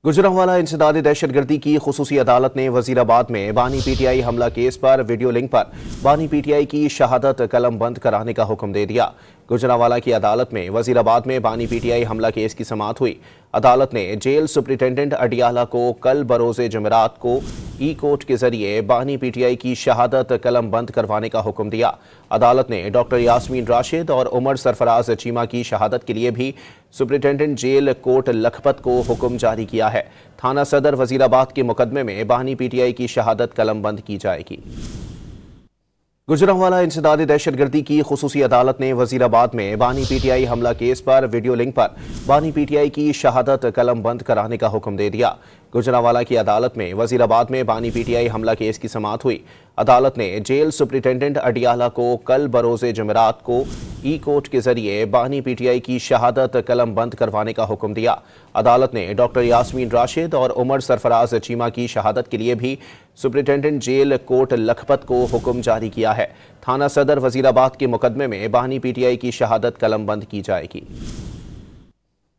गुजरांवाला इंसदादी दहशतगर्दी की खुसूसी अदालत ने वजीराबाद में बानी पीटीआई हमला केस पर वीडियो लिंक पर बानी पीटीआई की शहादत कलम बंद कराने का हुक्म दे दिया। गुजरांवाला की अदालत में वजीराबाद में बानी पीटीआई हमला केस की समाअत हुई। अदालत ने जेल सुप्रिंटेंडेंट अडियाला को कल बरोज़े जुमेरात को ई कोर्ट के जरिए बानी पीटीआई की शहादत कलम बंद करवाने का हुक्म दिया। अदालत ने डॉक्टर यास्मीन राशिद और उमर सरफराज चीमा की शहादत के लिए भी सुप्रिंटेंडेंट जेल कोर्ट लखपत को हुक्म जारी किया है। थाना सदर वजीराबाद के मुकदमे में बानी पीटीआई की शहादत कलम बंद की जाएगी। गुजरांवाला इंसदादी दहशतगर्दी की खुसूसी अदालत ने वजीराबाद में बानी पीटीआई हमला केस पर वीडियो लिंक पर बानी पीटीआई की शहादत कलम बंद कराने का हुक्म दे दिया। गुजरांवाला की अदालत में वजीराबाद में बानी पीटीआई हमला केस की समाअत हुई। अदालत ने जेल सुप्रिंटेंडेंट अडियाला को कल बरोज़े जुमेरात को ई कोर्ट के जरिए बानी पीटीआई की शहादत कलम बंद करवाने का हुक्म दिया। अदालत ने डॉक्टर यास्मीन राशिद और उमर सरफराज चीमा की शहादत के लिए भी सुप्रिंटेंडेंट जेल कोर्ट लखपत को हुक्म जारी किया है। थाना सदर वजीराबाद के मुकदमे में बानी पीटीआई की शहादत कलम बंद की जाएगी।